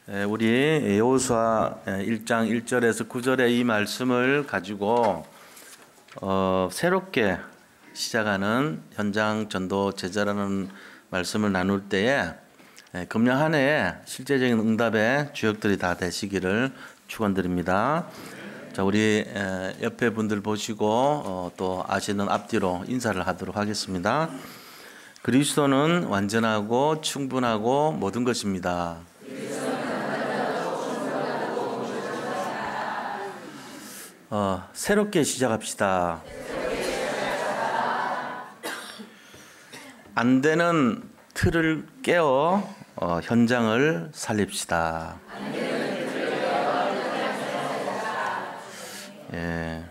우리 여호수아 1장 1절에서 9절의 이 말씀을 가지고 새롭게 시작하는 현장 전도 제자라는 말씀을 나눌 때에 금년 한 해에 실제적인 응답의 주역들이 다 되시기를 축원드립니다. 자, 우리 옆에 분들 보시고 또 아시는 앞뒤로 인사를 하도록 하겠습니다. 그리스도는 완전하고 충분하고 모든 것입니다. 새롭게 시작합시다. 안 되는 틀을 깨어 현장을 살립시다. 예.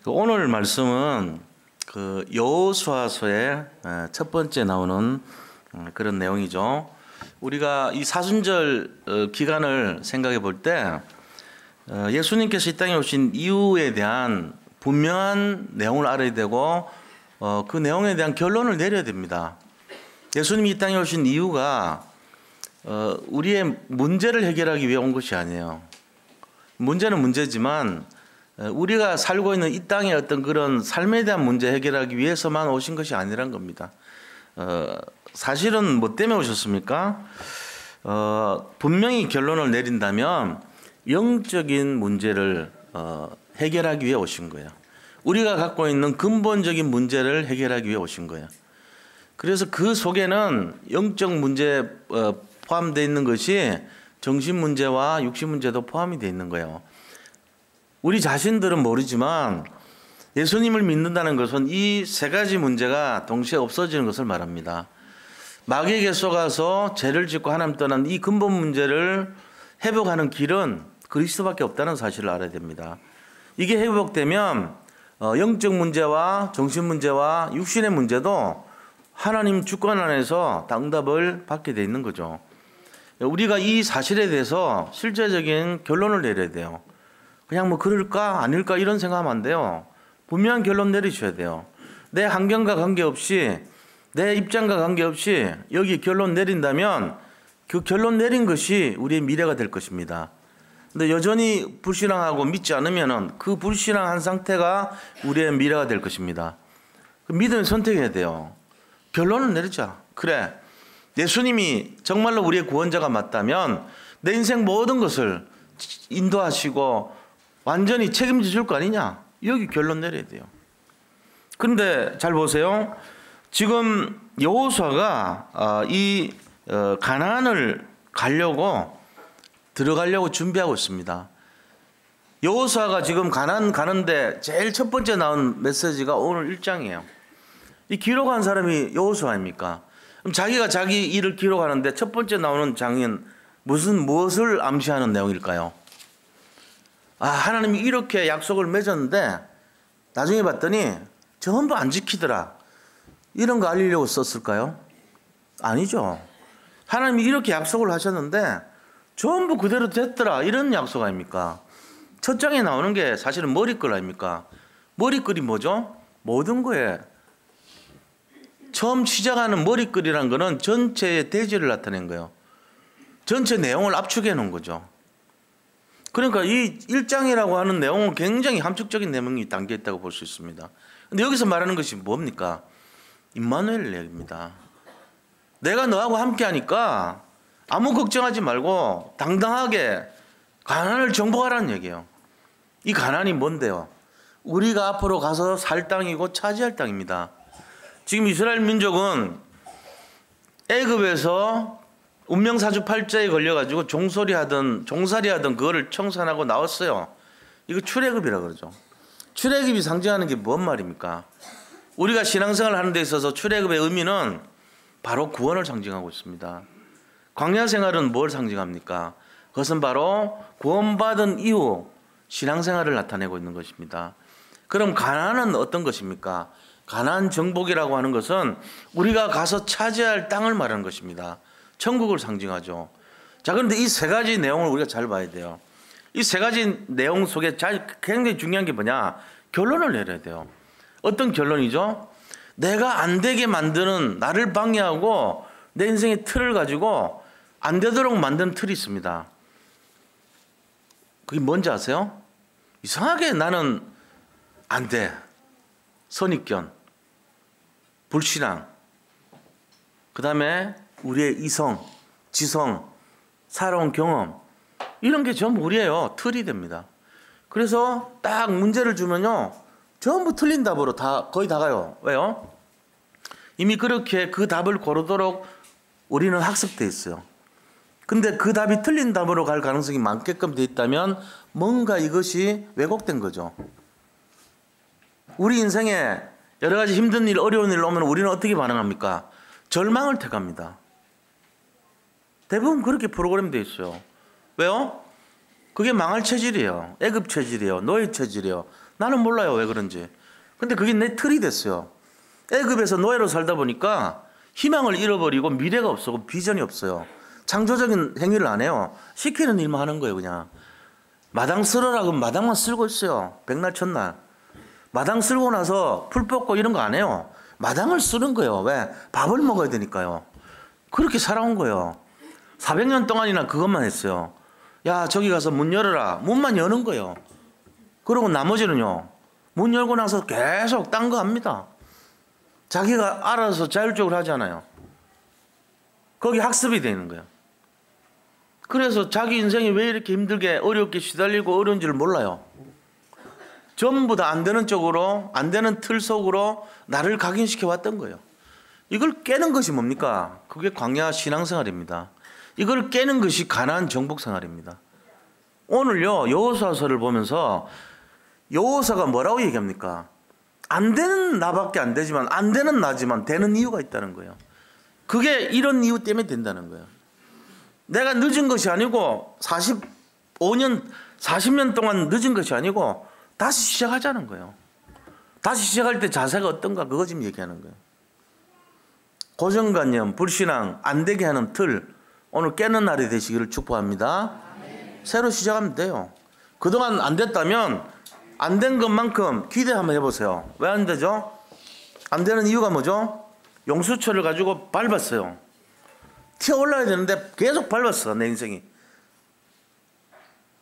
오늘 말씀은 그 여호수아서의 첫 번째 나오는 그런 내용이죠. 우리가 이 사순절 기간을 생각해 볼 때 예수님께서 이 땅에 오신 이유에 대한 분명한 내용을 알아야 되고 그 내용에 대한 결론을 내려야 됩니다. 예수님이 이 땅에 오신 이유가 우리의 문제를 해결하기 위해 온 것이 아니에요. 문제는 문제지만 우리가 살고 있는 이 땅의 어떤 그런 삶에 대한 문제 해결하기 위해서만 오신 것이 아니란 겁니다. 사실은 뭐 때문에 오셨습니까? 분명히 결론을 내린다면 영적인 문제를 해결하기 위해 오신 거예요. 우리가 갖고 있는 근본적인 문제를 해결하기 위해 오신 거예요. 그래서 그 속에는 영적 문제 포함되어 있는 것이 정신 문제와 육신 문제도 포함이 되어 있는 거예요. 우리 자신들은 모르지만 예수님을 믿는다는 것은 이 세 가지 문제가 동시에 없어지는 것을 말합니다. 마귀에게 속아서 죄를 짓고 하나님 떠난 이 근본 문제를 회복하는 길은 그리스도밖에 없다는 사실을 알아야 됩니다. 이게 회복되면 영적 문제와 정신 문제와 육신의 문제도 하나님 주권 안에서 응답을 받게 돼 있는 거죠. 우리가 이 사실에 대해서 실제적인 결론을 내려야 돼요. 그냥 뭐 그럴까 아닐까 이런 생각하면 안 돼요. 분명한 결론 내리셔야 돼요. 내 환경과 관계없이 내 입장과 관계없이 여기 결론 내린다면 그 결론 내린 것이 우리의 미래가 될 것입니다. 근데 여전히 불신앙하고 믿지 않으면 그 불신앙한 상태가 우리의 미래가 될 것입니다. 믿음을 선택해야 돼요. 결론을 내리자. 그래, 예수님이 정말로 우리의 구원자가 맞다면 내 인생 모든 것을 인도하시고 완전히 책임져 줄 거 아니냐. 여기 결론 내려야 돼요. 그런데 잘 보세요. 지금 여호수아가 이 가나안을 들어가려고 준비하고 있습니다. 여호수아가 지금 가나안 가는데 제일 첫 번째 나온 메시지가 오늘 1장이에요. 이 기록한 사람이 여호수아입니까? 그럼 자기가 자기 일을 기록하는데 첫 번째 나오는 장은 무엇을 암시하는 내용일까요? 하나님이 이렇게 약속을 맺었는데 나중에 봤더니 전부 안 지키더라. 이런 거 알리려고 썼을까요? 아니죠. 하나님이 이렇게 약속을 하셨는데 전부 그대로 됐더라. 이런 약속 아닙니까? 첫 장에 나오는 게 사실은 머리글 아닙니까? 머리글이 뭐죠? 모든 거에 처음 시작하는 머리글이라는 거는 전체의 대지를 나타낸 거예요. 전체 내용을 압축해 놓은 거죠. 그러니까 이 1장이라고 하는 내용은 굉장히 함축적인 내용이 담겨 있다고 볼 수 있습니다. 근데 여기서 말하는 것이 뭡니까? 임마누엘 얘기입니다. 내가 너하고 함께 하니까 아무 걱정하지 말고 당당하게 가나안을 정복하라는 얘기예요. 이 가나안이 뭔데요? 우리가 앞으로 가서 살 땅이고 차지할 땅입니다. 지금 이스라엘 민족은 애굽에서 운명사주팔자에 걸려가지고 종살이하던 그거를 청산하고 나왔어요. 이거 출애굽이라 그러죠. 출애굽이 상징하는 게 뭔 말입니까? 우리가 신앙생활을 하는 데 있어서 출애굽의 의미는 바로 구원을 상징하고 있습니다. 광야 생활은 뭘 상징합니까? 그것은 바로 구원받은 이후 신앙생활을 나타내고 있는 것입니다. 그럼 가나안은 어떤 것입니까? 가나안 정복이라고 하는 것은 우리가 가서 차지할 땅을 말하는 것입니다. 천국을 상징하죠. 자, 그런데 이 세 가지 내용을 우리가 잘 봐야 돼요. 이 세 가지 내용 속에 굉장히 중요한 게 뭐냐? 결론을 내려야 돼요. 어떤 결론이죠? 내가 안 되게 만드는 나를 방해하고 내 인생의 틀을 가지고 안 되도록 만든 틀이 있습니다. 그게 뭔지 아세요? 이상하게 나는 안 돼. 선입견, 불신앙, 그 다음에 우리의 이성, 지성, 살아온 경험, 이런 게 전부 우리예요. 틀이 됩니다. 그래서 딱 문제를 주면요, 전부 틀린 답으로 거의 다 가요. 왜요? 이미 그렇게 그 답을 고르도록 우리는 학습돼 있어요. 근데 그 답이 틀린 답으로 갈 가능성이 많게끔 돼 있다면 뭔가 이것이 왜곡된 거죠. 우리 인생에 여러 가지 힘든 일, 어려운 일 오면 우리는 어떻게 반응합니까? 절망을 택합니다. 대부분 그렇게 프로그램 돼 있어요. 왜요? 그게 망할 체질이에요. 애급 체질이에요. 노예 체질이에요. 나는 몰라요, 왜 그런지. 근데 그게 내 틀이 됐어요. 애급에서 노예로 살다 보니까 희망을 잃어버리고 미래가 없고 비전이 없어요. 창조적인 행위를 안 해요. 시키는 일만 하는 거예요, 그냥. 마당 쓸어라 그러면 마당만 쓸고 있어요. 백날 첫날. 마당 쓸고 나서 풀 뽑고 이런 거 안 해요. 마당을 쓰는 거예요. 왜? 밥을 먹어야 되니까요. 그렇게 살아온 거예요. 400년 동안이나 그것만 했어요. 야, 저기 가서 문 열어라. 문만 여는 거예요. 그리고 나머지는요, 문 열고 나서 계속 딴 거 합니다. 자기가 알아서 자율적으로 하잖아요. 거기 학습이 되는 거예요. 그래서 자기 인생이 왜 이렇게 힘들게 어렵게 시달리고 어려운지를 몰라요. 전부 다 안 되는 쪽으로, 안 되는 틀 속으로 나를 각인시켜 왔던 거예요. 이걸 깨는 것이 뭡니까? 그게 광야 신앙생활입니다. 이걸 깨는 것이 가나안 정복생활입니다. 오늘요, 여호수아서를 보면서 여호수아가 뭐라고 얘기합니까? 안 되는 나밖에 안 되지만, 안 되는 나지만 되는 이유가 있다는 거예요. 그게 이런 이유 때문에 된다는 거예요. 내가 늦은 것이 아니고 45년, 40년 동안 늦은 것이 아니고 다시 시작하자는 거예요. 다시 시작할 때 자세가 어떤가, 그거 지금 얘기하는 거예요. 고정관념, 불신앙, 안 되게 하는 틀, 오늘 깨는 날이 되시기를 축복합니다. 새로 시작하면 돼요. 그동안 안 됐다면 안 된 것만큼 기대 한번 해보세요. 왜 안 되죠? 안 되는 이유가 뭐죠? 용수철을 가지고 밟았어요. 튀어 올라야 되는데 계속 밟았어, 내 인생이.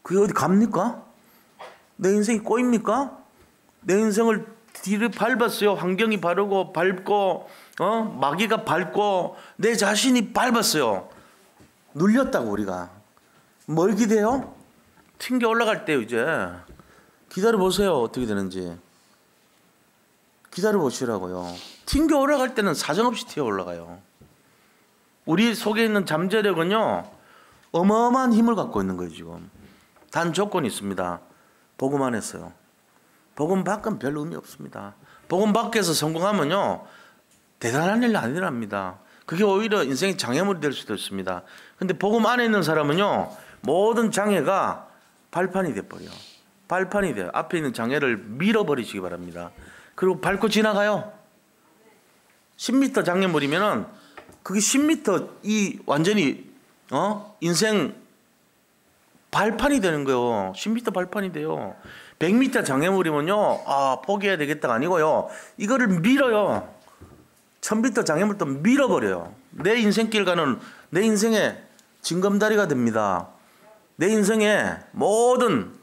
그게 어디 갑니까? 내 인생이 꼬입니까? 내 인생을 뒤를 밟았어요. 환경이 바르고 밟고, 마귀가 밟고, 내 자신이 밟았어요. 눌렸다고, 우리가. 뭘 기대요? 튕겨 올라갈 때요, 이제. 기다려보세요, 어떻게 되는지. 기다려보시라고요. 튕겨 올라갈 때는 사정없이 튀어 올라가요. 우리 속에 있는 잠재력은요, 어마어마한 힘을 갖고 있는 거예요, 지금. 단 조건이 있습니다. 복음 안 했어요. 복음 밖은 별 의미 없습니다. 복음 밖에서 성공하면요, 대단한 일 아니랍니다. 그게 오히려 인생의 장애물이 될 수도 있습니다. 근데 복음 안에 있는 사람은요, 모든 장애가 발판이 돼버려요. 발판이 돼요. 앞에 있는 장애를 밀어버리시기 바랍니다. 그리고 밟고 지나가요. 10m 장애물이면은 그게 10m 완전히 인생 발판이 되는 거예요. 10m 발판이 돼요. 100m 장애물이면요, 포기해야 되겠다가 아니고요, 이거를 밀어요. 1000m 장애물도 밀어버려요. 내 인생길 가는, 내 인생의 징검다리가 됩니다. 내 인생의 모든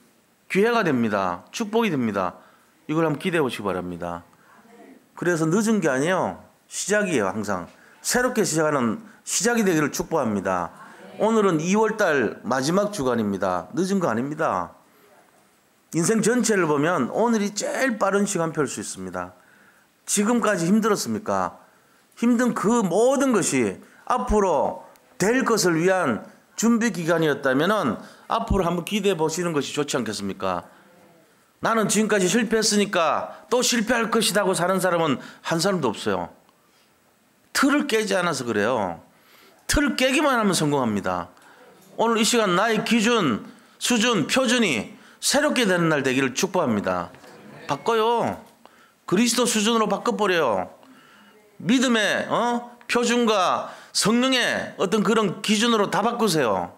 기회가 됩니다. 축복이 됩니다. 이걸 한번 기대해 보시기 바랍니다. 그래서 늦은 게 아니에요. 시작이에요. 항상 새롭게 시작하는 시작이 되기를 축복합니다. 오늘은 2월달 마지막 주간입니다. 늦은 거 아닙니다. 인생 전체를 보면 오늘이 제일 빠른 시간표일 수 있습니다. 지금까지 힘들었습니까? 힘든 그 모든 것이 앞으로 될 것을 위한 준비 기간이었다면 앞으로 한번 기대해 보시는 것이 좋지 않겠습니까? 나는 지금까지 실패했으니까 또 실패할 것이라고 사는 사람은 한 사람도 없어요. 틀을 깨지 않아서 그래요. 틀을 깨기만 하면 성공합니다. 오늘 이 시간 나의 기준, 수준, 표준이 새롭게 되는 날 되기를 축복합니다. 바꿔요. 그리스도 수준으로 바꿔버려요. 믿음의 표준과 성령의 어떤 그런 기준으로 다 바꾸세요.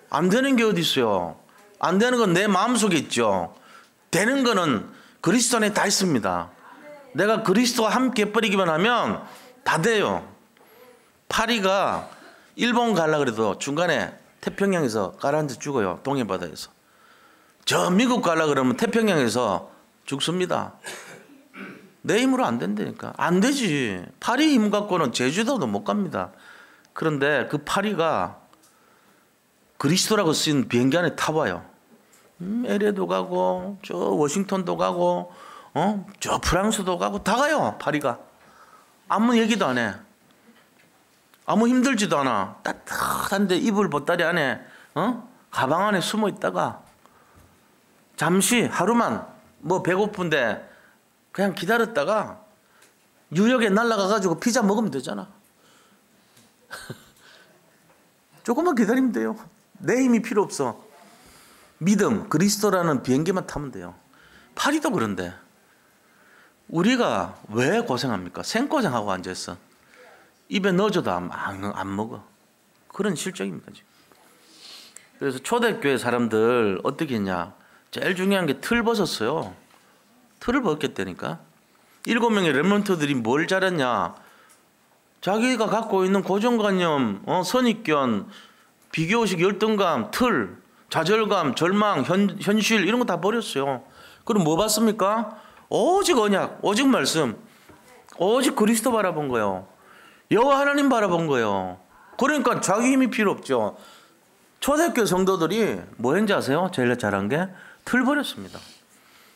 안 되는 게 어디 있어요? 안 되는 건 내 마음속에 있죠. 되는 거는 그리스도 안에 다 있습니다. 내가 그리스도와 함께 버리기만 하면 다 돼요. 파리가 일본 가려고 그래도 중간에 태평양에서 가라앉아 죽어요. 동해바다에서. 저 미국 가려고 그러면 태평양에서 죽습니다. 내 힘으로 안 된다니까. 안 되지. 파리 힘 갖고는 제주도도 못 갑니다. 그런데 그 파리가 그리스도라고 쓰인 비행기 안에 타봐요. LA도 가고 저 워싱턴도 가고 저 프랑스도 가고 다 가요. 파리가. 아무 얘기도 안 해. 아무 힘들지도 않아. 따뜻한데 이불 보따리 안에 가방 안에 숨어 있다가 잠시 하루만 뭐 배고픈데 그냥 기다렸다가 뉴욕에 날아가 가지고 피자 먹으면 되잖아. 조금만 기다리면 돼요. 내 힘이 필요 없어. 믿음, 그리스도라는 비행기만 타면 돼요. 파리도 그런데 우리가 왜 고생합니까? 생고생하고 앉아있어. 입에 넣어줘도 안 먹어. 그런 실정입니다 지금. 그래서 초대교회 사람들 어떻게 했냐. 제일 중요한 게 틀 벗었어요. 틀을 벗겠다니까. 7명의 렘넌트들이 뭘 잘했냐. 자기가 갖고 있는 고정관념, 선입견, 비교의식, 열등감, 틀, 좌절감, 절망, 현실 이런 거 다 버렸어요. 그럼 뭐 봤습니까? 오직 언약, 오직 말씀, 오직 그리스도 바라본 거예요. 여호와 하나님 바라본 거예요. 그러니까 자기 힘이 필요 없죠. 초대교회 성도들이 뭐 했는지 아세요? 제일 잘한 게 틀 버렸습니다.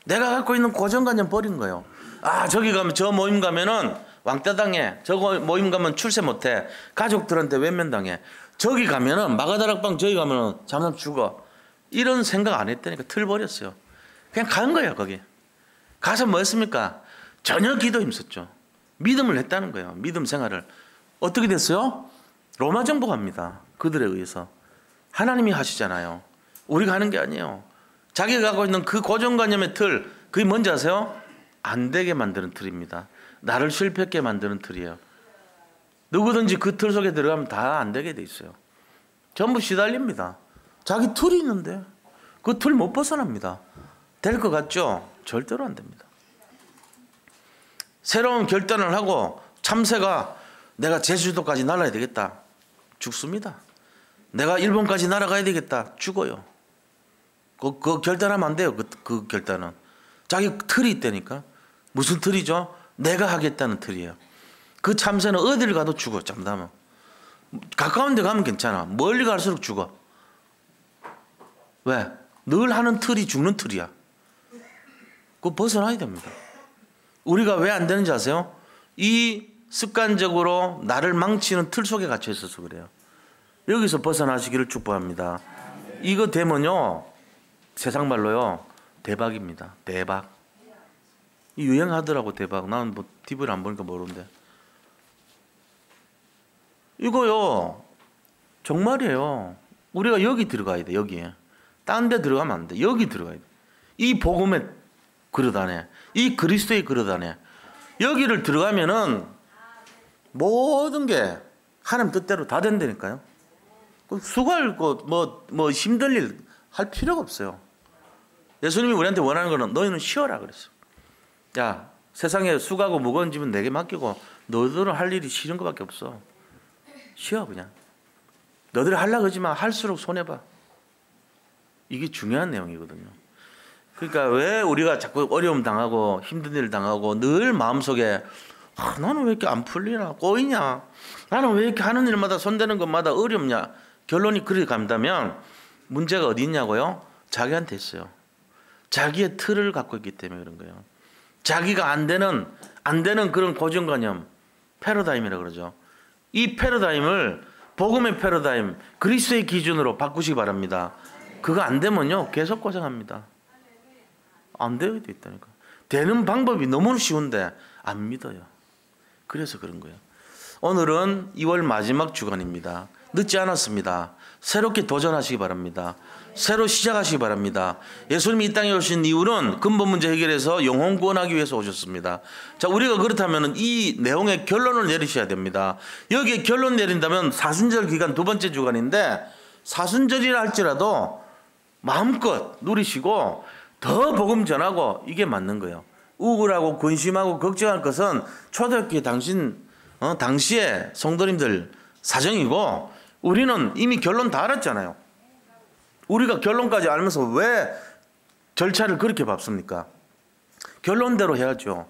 내가 갖고 있는 고정관념 버린 거예요. 아, 저기 가면 저 모임 가면은 왕따 당해. 저 모임 가면 출세 못해. 가족들한테 외면당해. 저기 가면은 마가다락방 저기 가면은 잠깐 죽어. 이런 생각 안 했다니까. 틀 버렸어요. 그냥 간 거예요. 거기 가서 뭐 했습니까? 전혀 기도 힘썼죠. 믿음을 했다는 거예요. 믿음 생활을. 어떻게 됐어요? 로마 정부가 합니다. 그들에 의해서. 하나님이 하시잖아요. 우리가 하는 게 아니에요. 자기가 갖고 있는 그 고정관념의 틀, 그게 뭔지 아세요? 안 되게 만드는 틀입니다. 나를 실패하게 만드는 틀이에요. 누구든지 그 틀 속에 들어가면 다 안 되게 돼 있어요. 전부 시달립니다. 자기 틀이 있는데 그 틀 못 벗어납니다. 될 것 같죠? 절대로 안 됩니다. 새로운 결단을 하고 참새가 내가 제주도까지 날아야 되겠다. 죽습니다. 내가 일본까지 날아가야 되겠다. 죽어요. 그 결단하면 안 돼요. 그 결단은. 자기 틀이 있다니까. 무슨 틀이죠? 내가 하겠다는 틀이에요. 그 참새는 어디를 가도 죽어. 잠담은. 가까운 데 가면 괜찮아. 멀리 갈수록 죽어. 왜? 늘 하는 틀이 죽는 틀이야. 그거 벗어나야 됩니다. 우리가 왜 안 되는지 아세요? 이 습관적으로 나를 망치는 틀 속에 갇혀 있어서 그래요. 여기서 벗어나시기를 축복합니다. 이거 되면요, 세상 말로요, 대박입니다. 대박. 유행하더라고, 대박. 나는 뭐 TV를 안 보니까 모르는데. 이거요, 정말이에요. 우리가 여기 들어가야 돼, 여기에. 딴 데 들어가면 안 돼. 여기 들어가야 돼. 이 복음의 그릇 안에, 이 그리스도의 그릇 안에. 여기를 들어가면은 모든 게 하나님 뜻대로 다 된다니까요. 수고할 것, 뭐 힘들 일 할 필요가 없어요. 예수님이 우리한테 원하는 거는 너희는 쉬어라 그랬어. 야, 세상에 수고하고 무거운 짐은 내게 맡기고 너희들은 할 일이 싫은 것밖에 없어. 쉬어 그냥. 너희들이 하려고 하지만 할수록 손해봐. 이게 중요한 내용이거든요. 그러니까 왜 우리가 자꾸 어려움 당하고 힘든 일 당하고 늘 마음속에 나는 왜 이렇게 안 풀리나 꼬이냐, 나는 왜 이렇게 하는 일마다 손대는 것마다 어렵냐. 결론이 그렇게 간다면 문제가 어디 있냐고요? 자기한테 있어요. 자기의 틀을 갖고 있기 때문에 그런 거예요. 자기가 안 되는 그런 고정관념, 패러다임이라고 그러죠. 이 패러다임을 복음의 패러다임, 그리스도의 기준으로 바꾸시기 바랍니다. 그거 안 되면요 계속 고생합니다. 안 되어 있다니까. 되는 방법이 너무 쉬운데 안 믿어요. 그래서 그런 거예요. 오늘은 2월 마지막 주간입니다. 늦지 않았습니다. 새롭게 도전하시기 바랍니다. 새로 시작하시기 바랍니다. 예수님이 이 땅에 오신 이유는 근본 문제 해결해서 영혼 구원하기 위해서 오셨습니다. 자, 우리가 그렇다면 이 내용의 결론을 내리셔야 됩니다. 여기에 결론 내린다면 사순절 기간 두 번째 주간인데, 사순절이라 할지라도 마음껏 누리시고 더 복음 전하고 이게 맞는 거예요. 우울하고 근심하고 걱정할 것은 초대교회 당시에 성도님들 사정이고, 우리는 이미 결론 다 알았잖아요. 우리가 결론까지 알면서 왜 절차를 그렇게 밟습니까? 결론대로 해야죠.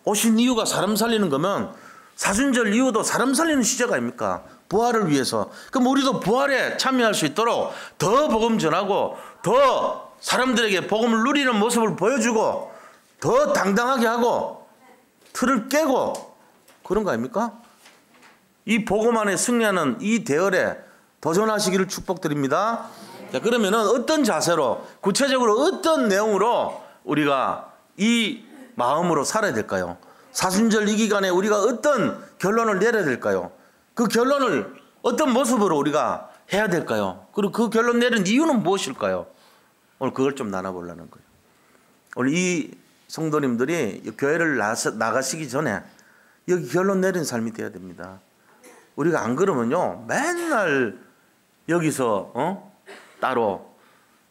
오신 이유가 사람 살리는 거면 사순절 이후도 사람 살리는 시작 아닙니까? 부활을 위해서. 그럼 우리도 부활에 참여할 수 있도록 더 복음 전하고 더 사람들에게 복음을 누리는 모습을 보여주고 더 당당하게 하고 틀을 깨고 그런 거 아닙니까? 이 복음 안에 승리하는 이 대열에 도전하시기를 축복드립니다. 자, 그러면은 어떤 자세로 구체적으로 어떤 내용으로 우리가 이 마음으로 살아야 될까요? 사순절 이 기간에 우리가 어떤 결론을 내려야 될까요? 그 결론을 어떤 모습으로 우리가 해야 될까요? 그리고 그 결론 내린 이유는 무엇일까요? 오늘 그걸 좀 나눠보려는 거예요. 오늘 이 성도님들이 교회를 나가시기 전에 여기 결론 내린 삶이 돼야 됩니다. 우리가 안 그러면요 맨날 여기서 따로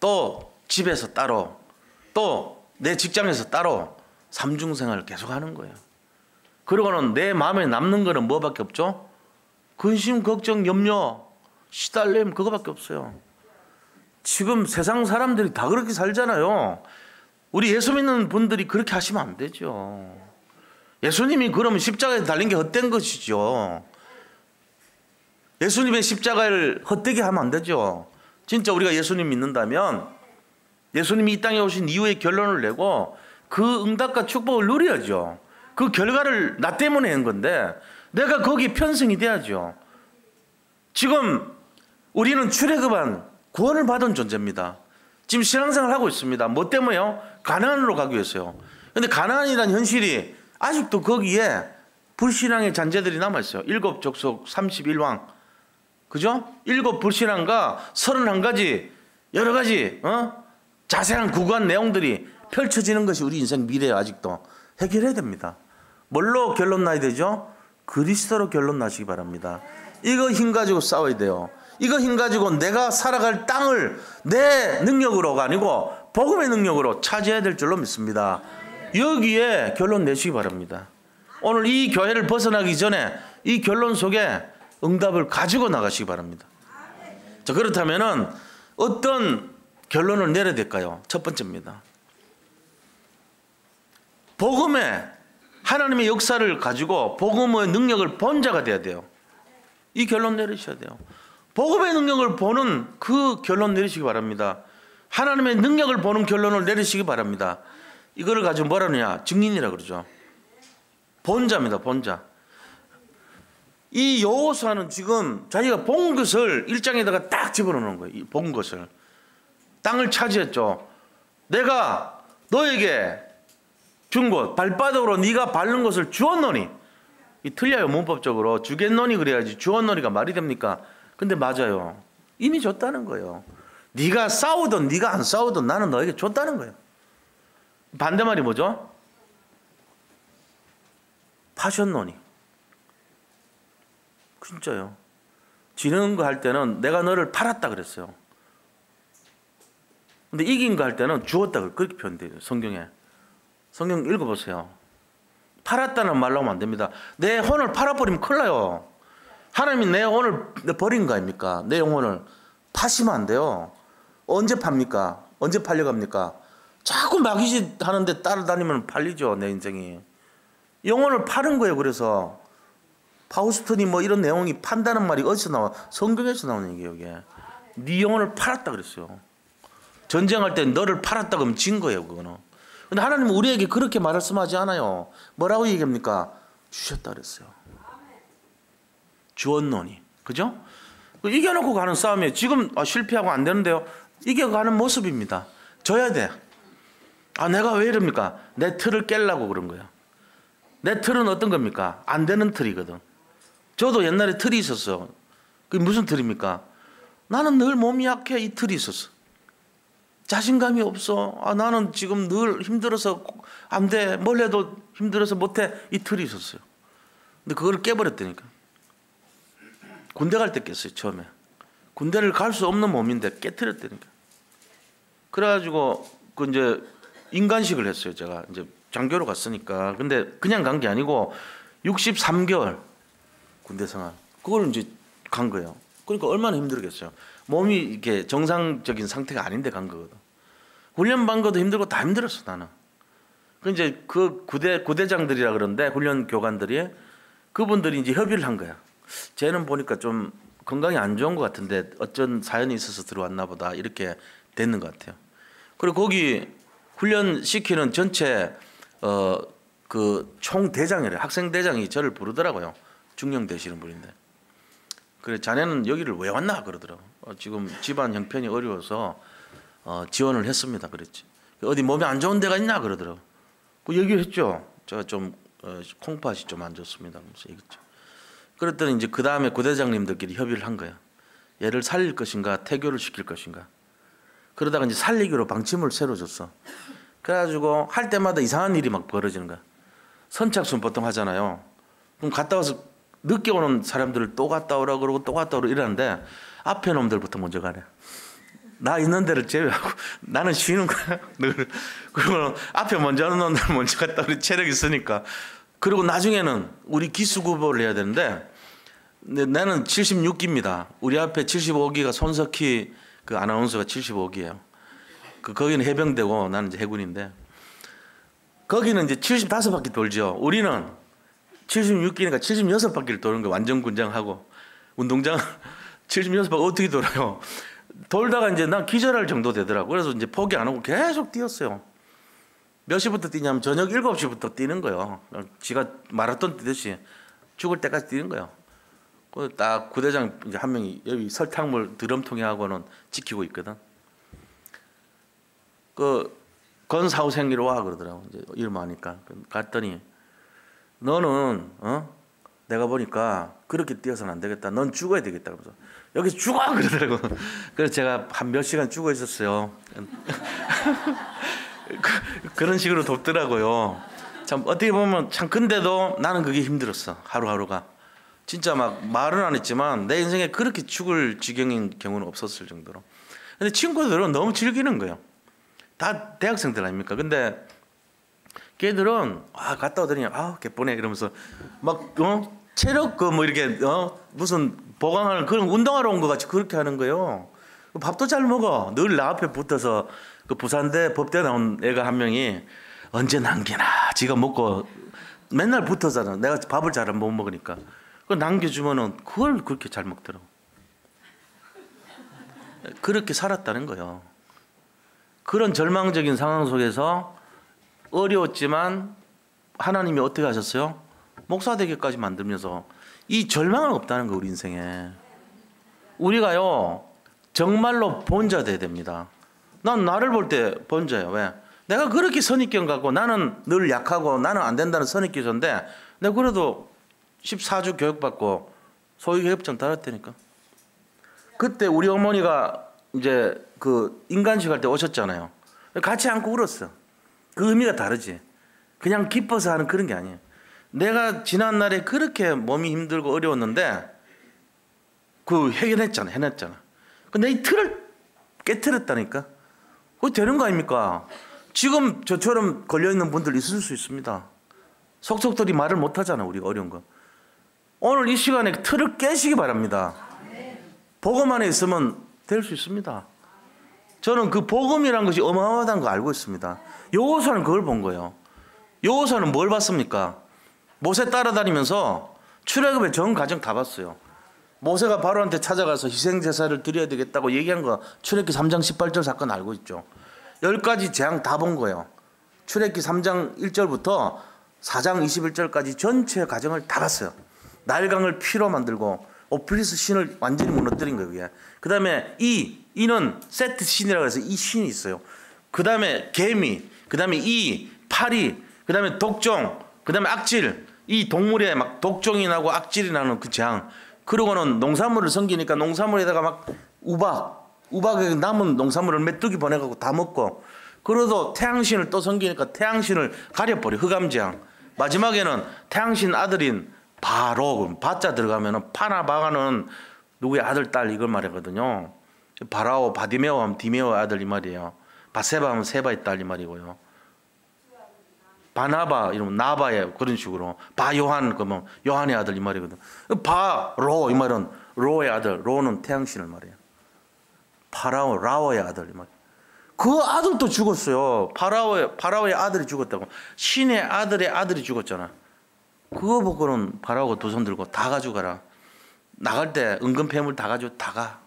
또 집에서 따로 또 내 직장에서 따로 삼중생활을 계속하는 거예요. 그러고는 내 마음에 남는 거는 뭐밖에 없죠? 근심, 걱정, 염려, 시달림 그거밖에 없어요. 지금 세상 사람들이 다 그렇게 살잖아요. 우리 예수 믿는 분들이 그렇게 하시면 안 되죠. 예수님이 그러면 십자가에 달린 게 헛된 것이죠. 예수님의 십자가를 헛되게 하면 안 되죠. 진짜 우리가 예수님 믿는다면 예수님이 이 땅에 오신 이후에 결론을 내고 그 응답과 축복을 누려야죠. 그 결과를 나 때문에 한 건데 내가 거기에 편승이 돼야죠. 지금 우리는 출애굽한 구원을 받은 존재입니다. 지금 신앙생활을 하고 있습니다. 뭐 때문에요? 가나안으로 가기 위해서요. 그런데 가나안이라는 현실이 아직도 거기에 불신앙의 잔재들이 남아있어요. 7족속 31왕 그죠? 7 불신앙과 31가지 여러 가지 자세한 구구한 내용들이 펼쳐지는 것이 우리 인생 미래예요. 아직도 해결해야 됩니다. 뭘로 결론 나야 되죠? 그리스도로 결론 나시기 바랍니다. 이거 힘 가지고 싸워야 돼요. 이거 힘 가지고 내가 살아갈 땅을 내 능력으로가 아니고 복음의 능력으로 차지해야 될 줄로 믿습니다. 여기에 결론 내시기 바랍니다. 오늘 이 교회를 벗어나기 전에 이 결론 속에 응답을 가지고 나가시기 바랍니다. 자, 그렇다면은 어떤 결론을 내려야 될까요? 첫 번째입니다. 복음의 하나님의 역사를 가지고 복음의 능력을 본 자가 돼야 돼요. 이 결론 내리셔야 돼요. 복음의 능력을 보는 그 결론 내리시기 바랍니다. 하나님의 능력을 보는 결론을 내리시기 바랍니다. 이거를 가지고 뭐라 하느냐? 증인이라 그러죠. 본자입니다. 본자. 이 여호수아는 지금 자기가 본 것을 일장에다가 딱 집어넣는 거예요. 본 것을. 땅을 차지했죠. 내가 너에게 준 곳 발바닥으로 네가 밟는 것을 주었노니. 이 틀려요. 문법적으로. 주겠노니 그래야지 주었노니가 말이 됩니까? 근데 맞아요. 이미 줬다는 거예요. 네가 싸우든 네가 안 싸우든 나는 너에게 줬다는 거예요. 반대말이 뭐죠? 파셨노니. 진짜요. 지는 거 할 때는 내가 너를 팔았다 그랬어요. 근데 이긴 거 할 때는 주었다 그렇게 표현돼요. 성경에. 성경 읽어보세요. 팔았다는 말로 하면 안 됩니다. 내 혼을 팔아버리면 큰일 나요. 하나님이 내 혼을 버린 거 아닙니까? 내 영혼을 파시면 안 돼요. 언제 팝니까? 언제 팔려갑니까? 자꾸 마귀짓 하는데 따라다니면 팔리죠. 내 인생이. 영혼을 파는 거예요. 그래서 파우스턴이 뭐 이런 내용이 판다는 말이 어디서 나와? 성경에서 나오는 얘기예요. 이게. 네 영혼을 팔았다 그랬어요. 전쟁할 때 너를 팔았다 그러면 진 거예요. 그거는. 근데 하나님은 우리에게 그렇게 말씀하지 않아요. 뭐라고 얘기합니까? 주셨다 그랬어요. 주었노니. 그죠? 이겨놓고 가는 싸움이에요. 지금 실패하고 안 되는데요. 이겨가는 모습입니다. 져야 돼. 내가 왜 이럽니까? 내 틀을 깨려고 그런 거예요. 내 틀은 어떤 겁니까? 안 되는 틀이거든. 저도 옛날에 틀이 있었어. 그게 무슨 틀입니까? 나는 늘 몸이 약해. 이 틀이 있었어. 자신감이 없어. 나는 지금 늘 힘들어서 안 돼. 뭘 해도 힘들어서 못해. 이 틀이 있었어요. 근데 그걸 깨버렸다니까. 군대 갈 때 깼어요. 처음에. 군대를 갈 수 없는 몸인데 깨트렸다니까. 그래가지고 그 이제 인간식을 했어요. 제가 이제 장교로 갔으니까. 근데 그냥 간 게 아니고 63개월 군대 생활. 그걸 이제 간 거예요. 그러니까 얼마나 힘들겠어요. 몸이 이렇게 정상적인 상태가 아닌데 간 거거든. 훈련 받은 것도 힘들고 다 힘들었어 나는. 그 이제 그 구대장들이라 그러는데 훈련 교관들이 그분들이 이제 협의를 한 거야. 쟤는 보니까 좀 건강이 안 좋은 것 같은데 어쩐 사연이 있어서 들어왔나 보다 이렇게 됐는 것 같아요. 그리고 거기 훈련 시키는 전체 그 총대장이래. 학생대장이 저를 부르더라고요. 중령 되시는 분인데. 그래 자네는 여기를 왜 왔나 그러더라고. 지금 집안 형편이 어려워서 지원을 했습니다. 그랬지. 어디 몸이 안 좋은 데가 있나 그러더라고. 그 얘기를 했죠. 제가 좀 콩팥이 좀 안 좋습니다. 그래서 얘기했죠. 그랬더니 이제 그 다음에 구대장님들끼리 협의를 한 거야. 얘를 살릴 것인가 퇴교를 시킬 것인가. 그러다가 이제 살리기로 방침을 새로 줬어. 그래가지고 할 때마다 이상한 일이 막 벌어지는 거야. 선착순 보통 하잖아요. 그럼 갔다 와서 늦게 오는 사람들을 또 갔다 오라 그러고 또 갔다 오라 이러는데 앞에 놈들부터 먼저 가래. 나 있는 데를 제외하고 나는 쉬는 거야. 그리고 앞에 먼저 하는 놈들 먼저 갔다 우리 체력 있으니까. 그리고 나중에는 우리 기수구보를 해야 되는데 나는 76기입니다. 우리 앞에 75기가 손석희 그 아나운서가 75기예요. 거기는 해병대고 나는 이제 해군인데 거기는 이제 75바퀴 돌죠. 우리는 76기니까 76바퀴를 도는 거 완전 군장하고 운동장 76바퀴 어떻게 돌아요? 돌다가 이제 난 기절할 정도 되더라고. 그래서 이제 포기 안 하고 계속 뛰었어요. 몇 시부터 뛰냐면 저녁 7시부터 뛰는 거예요. 지가 마라톤 뛰듯이 죽을 때까지 뛰는 거예요. 그 딱 구대장 이제 한 명이 여기 설탕물 드럼통에 하고는 지키고 있거든. 그 건사후생리로 와 그러더라고. 이제 이름 아니까 갔더니 너는 내가 보니까 그렇게 뛰어서는 안 되겠다. 넌 죽어야 되겠다. 그래서 여기서 죽어 그러더라고. 그래서 제가 한 몇 시간 죽어 있었어요. 그런 식으로 돕더라고요. 참 어떻게 보면 참 근데도 나는 그게 힘들었어. 하루하루가. 진짜 막 말은 안 했지만 내 인생에 그렇게 죽을 지경인 경우는 없었을 정도로. 근데 친구들은 너무 즐기는 거예요. 다 대학생들 아닙니까? 근데 걔들은 갔다 오더니 개쁘네 이러면서 막 체력 그 뭐 이렇게 무슨 보강하는 그런 운동하러 온 것 같이 그렇게 하는 거예요. 밥도 잘 먹어. 늘 나 앞에 붙어서 그 부산대 법대 나온 애가 한 명이 언제 남기나 지가 먹고 맨날 붙어잖아. 내가 밥을 잘 못 먹으니까. 그 남겨주면은 그걸 그렇게 잘 먹더라고. 그렇게 살았다는 거예요. 그런 절망적인 상황 속에서 어려웠지만 하나님이 어떻게 하셨어요? 목사 되기까지 만들면서 이 절망은 없다는 거 우리 인생에. 우리가요 정말로 본자 돼야 됩니다. 난 나를 볼 때 본자예요. 왜? 내가 그렇게 선입견 갖고 나는 늘 약하고 나는 안 된다는 선입견인데 내가 그래도 14주 교육받고 소위계급증 달았다니까. 그때 우리 어머니가 이제 그 인간식 할 때 오셨잖아요. 같이 안고 울었어. 그 의미가 다르지. 그냥 기뻐서 하는 그런 게 아니에요. 내가 지난날에 그렇게 몸이 힘들고 어려웠는데 그 해냈잖아. 근데 이 틀을 깨트렸다니까. 그거 되는 거 아닙니까? 지금 저처럼 걸려있는 분들 있을 수 있습니다. 속속들이 말을 못하잖아. 우리가 어려운 거. 오늘 이 시간에 틀을 깨시기 바랍니다. 복음 안에 있으면 될 수 있습니다. 저는 그 복음이라는 것이 어마어마하다는 거 알고 있습니다. 여호수아는 그걸 본 거예요. 여호수아는 뭘 봤습니까? 모세 따라다니면서 출애굽의 전 과정 다 봤어요. 모세가 바로한테 찾아가서 희생제사를 드려야 되겠다고 얘기한 거 출애굽기 3장 18절 사건 알고 있죠. 10가지 재앙 다 본 거예요. 출애굽기 3장 1절부터 4장 21절까지 전체 과정을 다 봤어요. 나일강을 피로 만들고 오플리스 신을 완전히 무너뜨린 거예요. 그 다음에 이는 세트 신이라고 해서 이 신이 있어요. 그 다음에 개미, 그 다음에 파리, 그 다음에 독종, 그 다음에 악질. 이 동물에 막 독종이 나고 악질이 나는 그 재앙. 그러고는 농산물을 섬기니까 농산물에다가 막 우박에 남은 농산물을 메뚜기 보내가고 다 먹고. 그러도 태양신을 또 섬기니까 태양신을 가려버려. 흑암재앙. 마지막에는 태양신 아들인 바로 바자 들어가면은 파나바가는 누구의 아들 딸 이걸 말하거든요. 바라오 바디메오 하면 디메오 아들 이 말이에요. 바세바 하면 세바의 딸 이 말이고요. 바나바 이러면 나바의 그런 식으로 바요한 그러면 요한의 아들 이 말이거든. 바로 이 말은 로의 아들, 로는 태양신을 말해요. 파라오, 라오의 아들 이 말이에요. 그 아들도 죽었어요. 파라오의 아들이 죽었다고. 신의 아들의 아들이 죽었잖아. 그거 보고는 파라오가 두 손 들고 다 가져가라. 나갈 때 은근 폐물 다 가지고 다 가.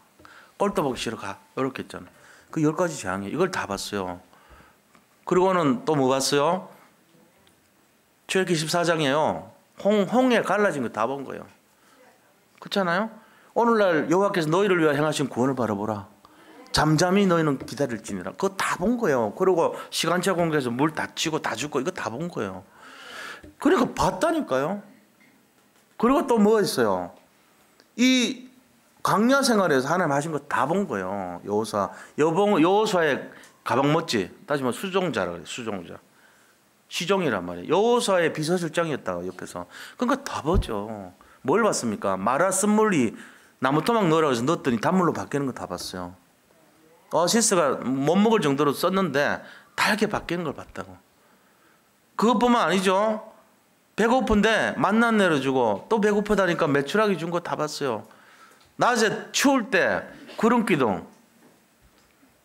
꼴도 보기 싫어 가. 이렇게 했잖아. 그 10가지 재앙이 이걸 다 봤어요. 그리고는 또 뭐 봤어요? 출애굽기 14장이에요. 홍해 갈라진 거 다 본 거예요. 그렇잖아요? 오늘날 여호와께서 너희를 위하여 행하신 구원을 바라보라. 잠잠히 너희는 기다릴지니라. 그거 다 본 거예요. 그리고 시간차 공개해서 물 다 치고 다 죽고 이거 다 본 거예요. 그러니까 봤다니까요. 그리고 또 뭐 있어요? 이 광야 생활에서 하나님 하신 거 다 본 거예요. 여호수아의 가방 멋지. 따지면 수종자라 그래요. 수종자. 시종이란 말이에요. 여호수아의 비서실장이었다고 옆에서. 그러니까 다 보죠. 뭘 봤습니까? 마라 쓴물이 나무토막 넣으라고 해서 넣었더니 단물로 바뀌는 거 다 봤어요. 오아시스가 못 먹을 정도로 썼는데 달게 바뀌는 걸 봤다고. 그것뿐만 아니죠. 배고픈데 만난 내려주고 또 배고프다니까 메추라기 준 거 다 봤어요. 낮에 추울 때 구름기둥.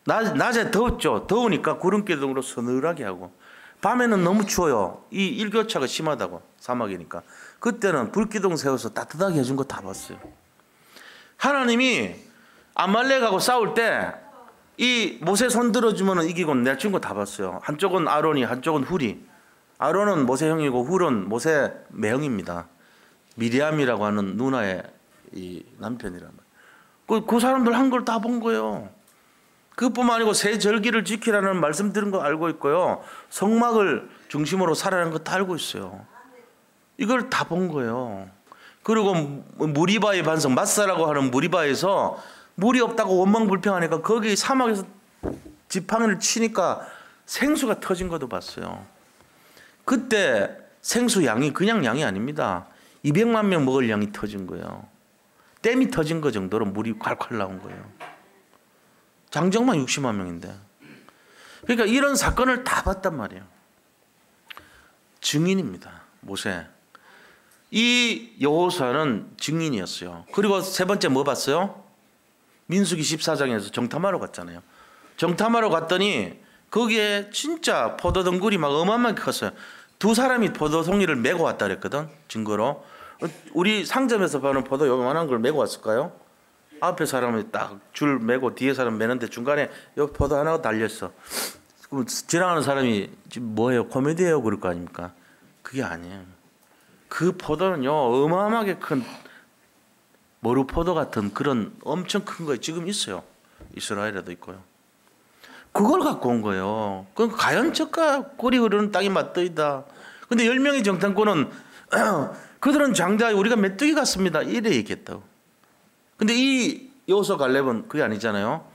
낮에 더웠죠. 더우니까 구름기둥으로 서늘하게 하고. 밤에는 너무 추워요. 이 일교차가 심하다고. 사막이니까. 그때는 불기둥 세워서 따뜻하게 해준 거 다 봤어요. 하나님이 아말렉하고 싸울 때 이 모세 손 들어주면 이기고 내준 거 다 봤어요. 한쪽은 아론이, 한쪽은 훌이. 아론은 모세 형이고 훌은 모세 매형입니다. 미리암이라고 하는 누나의 이 남편이란 말이에요. 그 사람들 한 걸 다 본 거예요. 그것뿐만 아니고 새 절기를 지키라는 말씀 들은 거 알고 있고요. 성막을 중심으로 살아라는 거 다 알고 있어요. 이걸 다 본 거예요. 그리고 무리바의 반석, 마사라고 하는 무리바에서 물이 없다고 원망불평하니까 거기 사막에서 지팡이를 치니까 생수가 터진 것도 봤어요. 그때 생수 양이 그냥 양이 아닙니다. 200만 명 먹을 양이 터진 거예요. 댐이 터진 거 정도로 물이 콸콸 나온 거예요. 장정만 60만 명인데. 그러니까 이런 사건을 다 봤단 말이에요. 증인입니다. 모세. 이 여호수아는 증인이었어요. 그리고 세 번째 뭐 봤어요? 민수기 14장에서 정탐하러 갔잖아요. 정탐하러 갔더니 거기에 진짜 포도 덩굴이 막 어마어마하게 컸어요. 두 사람이 포도 송이를 메고 왔다 그랬거든. 증거로. 우리 상점에서 파는 포도 요만한 걸 메고 왔을까요? 앞에 사람이 딱 줄 메고 뒤에 사람 메는데 중간에 여기 포도 하나가 달렸어. 그럼 지나가는 사람이 지금 뭐예요? 코미디예요? 그럴 거 아닙니까? 그게 아니에요. 그 포도는요 어마어마하게 큰 머루포도 같은 그런 엄청 큰 거 지금 있어요. 이스라엘에도 있고요. 그걸 갖고 온 거예요. 그럼 과연 저가 꿀이 흐르는 땅이 맞더이다. 근데 10명의 정탐꾼은 그들은 장자에 우리가 메뚜기 같습니다. 이래 얘기했다고. 근데 이 여호수아 갈렙은 그게 아니잖아요.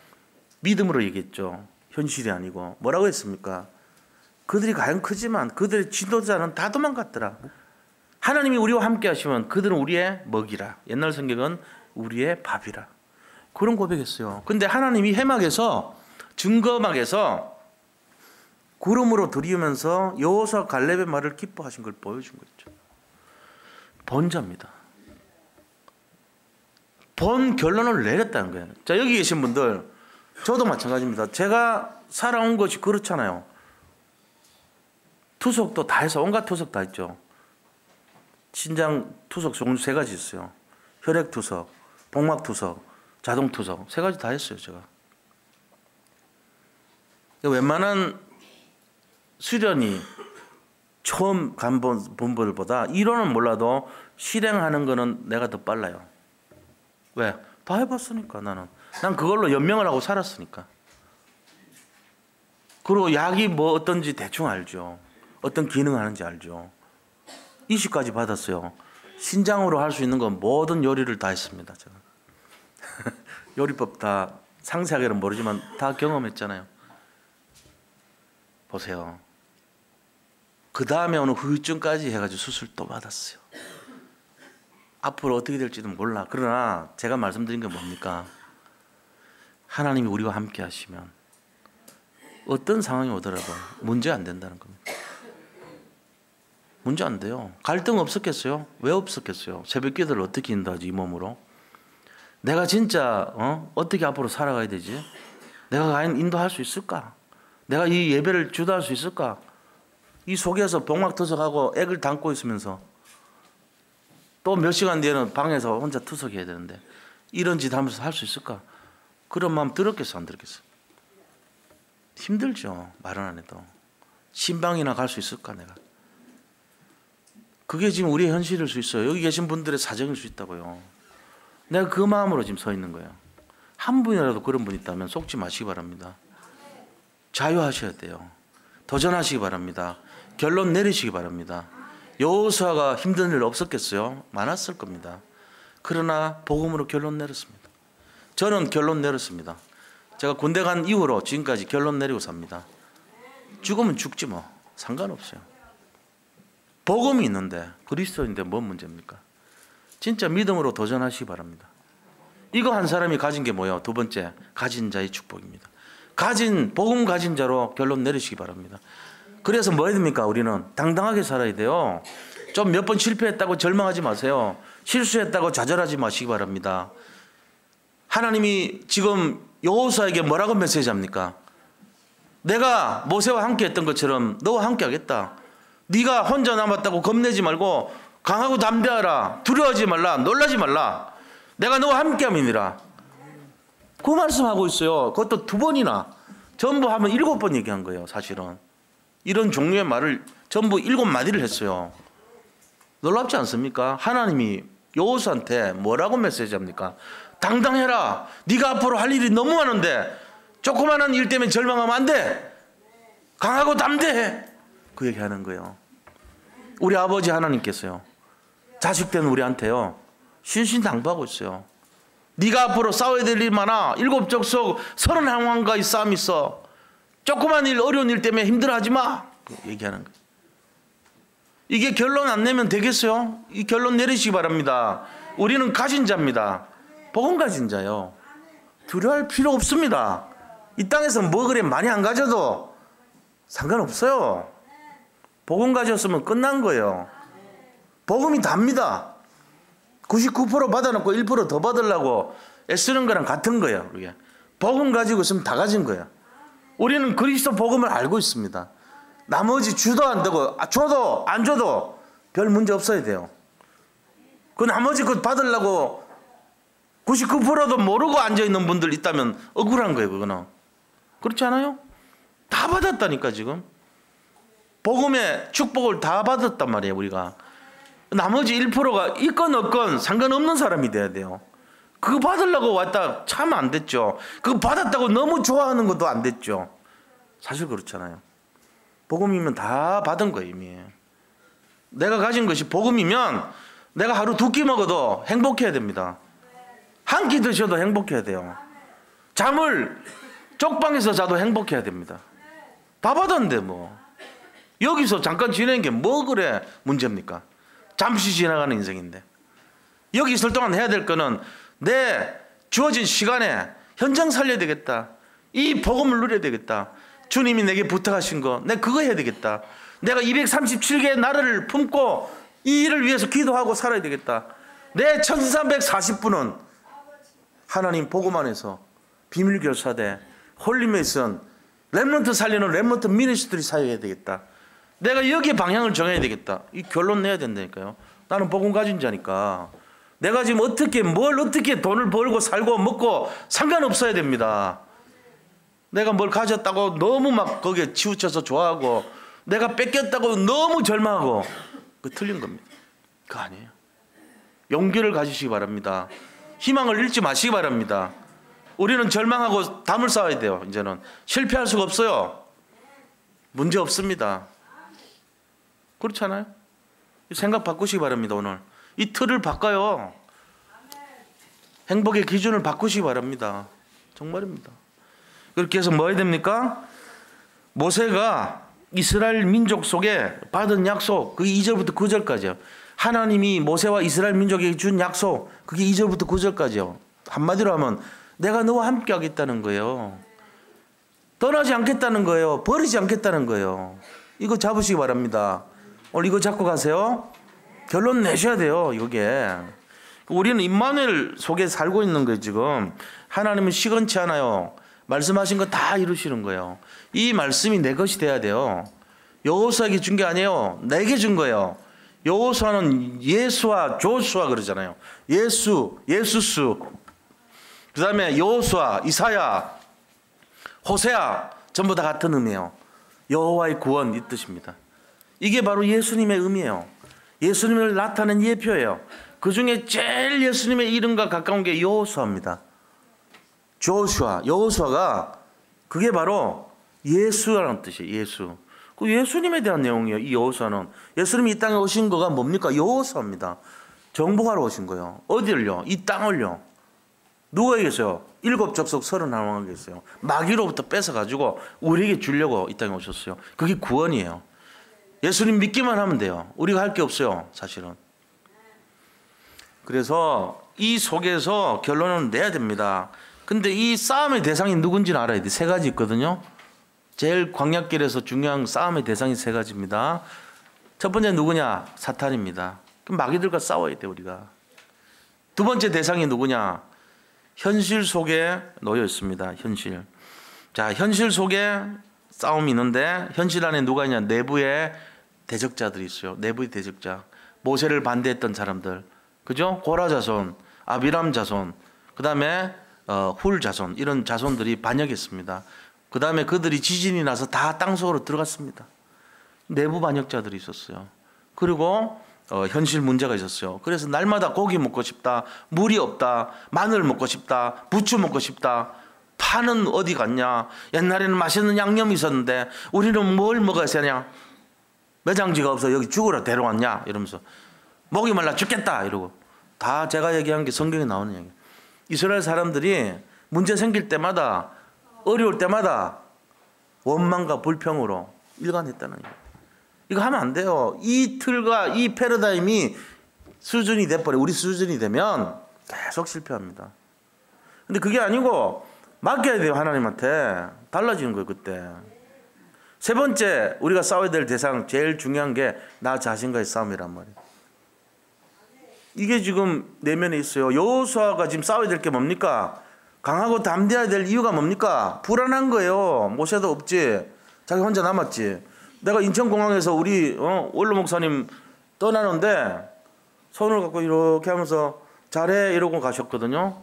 믿음으로 얘기했죠. 현실이 아니고. 뭐라고 했습니까? 그들이 과연 크지만 그들의 지도자는 다 도망갔더라. 하나님이 우리와 함께 하시면 그들은 우리의 먹이라. 옛날 성경은 우리의 밥이라. 그런 고백했어요. 근데 하나님이 해막에서 증거막에서 구름으로 들이우면서 여호수아 갈렙의 말을 기뻐하신 걸 보여준 거죠. 본자입니다. 본 결론을 내렸다는 거예요. 자, 여기 계신 분들 저도 마찬가지입니다. 제가 살아온 것이 그렇잖아요. 투석도 다 해서 온갖 투석 다 했죠. 신장 투석 종류 3가지 있어요. 혈액 투석, 복막 투석, 자동 투석 3가지 다 했어요. 제가. 웬만한 수련이 처음 간 분들보다 이론은 몰라도 실행하는 거는 내가 더 빨라요. 왜? 다 해봤으니까 나는. 난 그걸로 연명을 하고 살았으니까. 그리고 약이 뭐 어떤지 대충 알죠. 어떤 기능을 하는지 알죠. 이식까지 받았어요. 신장으로 할 수 있는 건 모든 요리를 다 했습니다. 제가. 요리법 다 상세하게는 모르지만 다 경험했잖아요. 보세요. 그 다음에 오는 후유증까지 해가지고 수술 또 받았어요. 앞으로 어떻게 될지도 몰라. 그러나 제가 말씀드린 게 뭡니까? 하나님이 우리와 함께 하시면 어떤 상황이 오더라도 문제 안 된다는 겁니다. 문제 안 돼요. 갈등 없었겠어요? 왜 없었겠어요? 새벽 기도를 어떻게 인도하지 이 몸으로? 내가 진짜 어떻게 앞으로 살아가야 되지? 내가 과연 인도할 수 있을까? 내가 이 예배를 주도할 수 있을까? 이 속에서 복막투석하고 액을 담고 있으면서 또 몇 시간 뒤에는 방에서 혼자 투석해야 되는데 이런 짓 하면서 할 수 있을까? 그런 마음 들었겠어, 안 들었겠어? 힘들죠. 말은 안 해도. 신방이나 갈 수 있을까 내가? 그게 지금 우리의 현실일 수 있어요. 여기 계신 분들의 사정일 수 있다고요. 내가 그 마음으로 지금 서 있는 거예요. 한 분이라도 그런 분 있다면 속지 마시기 바랍니다. 자유하셔야 돼요. 도전하시기 바랍니다. 결론 내리시기 바랍니다. 여호수아가 힘든 일 없었겠어요? 많았을 겁니다. 그러나 복음으로 결론 내렸습니다. 저는 결론 내렸습니다. 제가 군대 간 이후로 지금까지 결론 내리고 삽니다. 죽으면 죽지 뭐 상관없어요. 복음이 있는데 그리스도인데 뭔 문제입니까? 진짜 믿음으로 도전하시기 바랍니다. 이거 한 사람이 가진 게 뭐예요? 두 번째, 가진 자의 축복입니다. 복음 가진 자로 결론 내리시기 바랍니다. 그래서 뭐 해야 됩니까? 우리는 당당하게 살아야 돼요. 좀 몇 번 실패했다고 절망하지 마세요. 실수했다고 좌절하지 마시기 바랍니다. 하나님이 지금 여호수아에게 뭐라고 메시지합니까? 내가 모세와 함께 했던 것처럼 너와 함께 하겠다. 네가 혼자 남았다고 겁내지 말고 강하고 담대하라. 두려워하지 말라. 놀라지 말라. 내가 너와 함께함이니라. 그 말씀하고 있어요. 그것도 2번이나. 전부 하면 7번 얘기한 거예요. 사실은. 이런 종류의 말을 전부 7마디를 했어요. 놀랍지 않습니까? 하나님이 여호수아한테 뭐라고 메시지합니까? 당당해라. 네가 앞으로 할 일이 너무 많은데 조그마한 일 때문에 절망하면 안 돼. 강하고 담대해. 그 얘기하는 거예요. 우리 아버지 하나님께서요. 자식된 우리한테요. 신신당부하고 있어요. 네가 앞으로 싸워야 될 일 많아. 7족속 31왕과의 싸움이 있어. 조그만 일, 어려운 일 때문에 힘들어하지 마. 얘기하는 거예요. 이게 결론 안 내면 되겠어요? 이 결론 내리시기 바랍니다. 우리는 가진 자입니다. 복음 가진 자요. 두려워할 필요 없습니다. 이 땅에서 뭐 그래 많이 안 가져도 상관없어요. 복음 가졌으면 끝난 거예요. 복음이 답니다. 99% 받아놓고 1% 더 받으려고 애쓰는 거랑 같은 거예요. 우리가. 복음 가지고 있으면 다 가진 거예요. 우리는 그리스도 복음을 알고 있습니다. 나머지 주도 안 되고 줘도 안 줘도 별 문제 없어야 돼요. 그 나머지 것 받으려고 99%도 모르고 앉아있는 분들 있다면 억울한 거예요. 그거는. 그렇지 않아요? 다 받았다니까 지금. 복음의 축복을 다 받았단 말이에요. 우리가. 나머지 1%가 있건 없건 상관없는 사람이 돼야 돼요. 그거 받으려고 왔다 참 안 됐죠. 그거 받았다고 너무 좋아하는 것도 안 됐죠. 사실 그렇잖아요. 복음이면 다 받은 거예요. 이미. 내가 가진 것이 복음이면 내가 하루 2끼 먹어도 행복해야 됩니다. 한 끼 드셔도 행복해야 돼요. 잠을 쪽방에서 자도 행복해야 됩니다. 다 받았는데 뭐. 여기서 잠깐 지내는 게 뭐 그래 문제입니까? 잠시 지나가는 인생인데. 여기 있을 동안 해야 될 거는 내 주어진 시간에 현장 살려야 되겠다. 이 복음을 누려야 되겠다. 주님이 내게 부탁하신 거 내가 그거 해야 되겠다. 내가 237개의 나라를 품고 이 일을 위해서 기도하고 살아야 되겠다. 내 1340분은 하나님 복음 안에서 비밀교사대 홀리메이슨 렘넌트 살리는 렘넌트 미니스트리 사역해야 되겠다. 내가 여기에 방향을 정해야 되겠다. 이 결론 내야 된다니까요. 나는 복음 가진 자니까 내가 지금 어떻게 돈을 벌고 살고 먹고 상관없어야 됩니다. 내가 뭘 가졌다고 너무 막 거기에 치우쳐서 좋아하고 내가 뺏겼다고 너무 절망하고 그거 틀린 겁니다. 그거 아니에요. 용기를 가지시기 바랍니다. 희망을 잃지 마시기 바랍니다. 우리는 절망하고 담을 쌓아야 돼요. 이제는 실패할 수가 없어요. 문제 없습니다. 그렇잖아요? 생각 바꾸시기 바랍니다. 오늘 이 틀을 바꿔요. 행복의 기준을 바꾸시기 바랍니다. 정말입니다. 그렇게 해서 뭐 해야 됩니까? 모세가 이스라엘 민족 속에 받은 약속, 그게 2절부터 9절까지요. 하나님이 모세와 이스라엘 민족에게 준 약속, 그게 2절부터 9절까지요. 한마디로 하면 내가 너와 함께 하겠다는 거예요. 떠나지 않겠다는 거예요. 버리지 않겠다는 거예요. 이거 잡으시기 바랍니다. 오늘 이거 잡고 가세요. 결론 내셔야 돼요. 이게. 우리는 임마누엘 속에 살고 있는 거예요. 지금 하나님은 시건치 않아요. 말씀하신 거 다 이루시는 거예요. 이 말씀이 내 것이 돼야 돼요. 여호수아에게 준 게 아니에요. 내게 준 거예요. 여호수아는 예수와 조수아 그러잖아요. 예수수. 그 다음에 여호수아, 이사야, 호세아 전부 다 같은 의미예요. 여호와의 구원 이 뜻입니다. 이게 바로 예수님의 의미예요. 예수님을 나타낸 예표예요. 그 중에 제일 예수님의 이름과 가까운 게 여호수아입니다. 여호수아가 그게 바로 예수라는 뜻이에요. 예수. 그 예수님에 대한 내용이에요. 이 여호수아는 예수님이 이 땅에 오신 거가 뭡니까? 여호수아입니다. 정복하러 오신 거예요. 어디를요? 이 땅을요. 누구에게서요? 7 족속 31왕에게서요. 마귀로부터 뺏어가지고 우리에게 주려고 이 땅에 오셨어요. 그게 구원이에요. 예수님 믿기만 하면 돼요. 우리가 할 게 없어요. 사실은. 그래서 이 속에서 결론을 내야 됩니다. 근데 이 싸움의 대상이 누군지는 알아야 돼. 3가지 있거든요. 제일 광야길에서 중요한 싸움의 대상이 3가지입니다. 첫 번째 누구냐? 사탄입니다. 그럼 마귀들과 싸워야 돼 우리가. 두 번째 대상이 누구냐? 현실 속에 놓여 있습니다. 현실. 자, 현실 속에 싸움이 있는데 현실 안에 누가 있냐? 내부에 대적자들이 있어요. 내부의 대적자. 모세를 반대했던 사람들. 그죠? 고라 자손, 아비람 자손, 그 다음에 훌 자손, 이런 자손들이 반역했습니다. 그 다음에 그들이 지진이 나서 다 땅속으로 들어갔습니다. 내부 반역자들이 있었어요. 그리고 현실 문제가 있었어요. 그래서 날마다 고기 먹고 싶다, 물이 없다, 마늘 먹고 싶다, 부추 먹고 싶다, 파는 어디 갔냐, 옛날에는 맛있는 양념이 있었는데 우리는 뭘 먹어야 되냐, 매장지가 없어 여기 죽으러 데려왔냐 이러면서 목이 말라 죽겠다 이러고. 다 제가 얘기한 게 성경에 나오는 얘기예요. 이스라엘 사람들이 문제 생길 때마다, 어려울 때마다 원망과 불평으로 일관했다는 거예요. 이거 하면 안 돼요. 이 틀과 이 패러다임이 수준이 돼버려. 우리 수준이 되면 계속 실패합니다. 근데 그게 아니고 맡겨야 돼요. 하나님한테. 달라지는 거예요. 그때. 3번째 우리가 싸워야 될 대상, 제일 중요한 게 나 자신과의 싸움이란 말이에요. 이게 지금 내면에 있어요. 여호수아가 지금 싸워야 될 게 뭡니까? 강하고 담대해야 될 이유가 뭡니까? 불안한 거예요. 모세도 없지. 자기 혼자 남았지. 내가 인천공항에서 우리 원로 목사님 떠나는데 손을 갖고 이렇게 하면서 잘해 이러고 가셨거든요.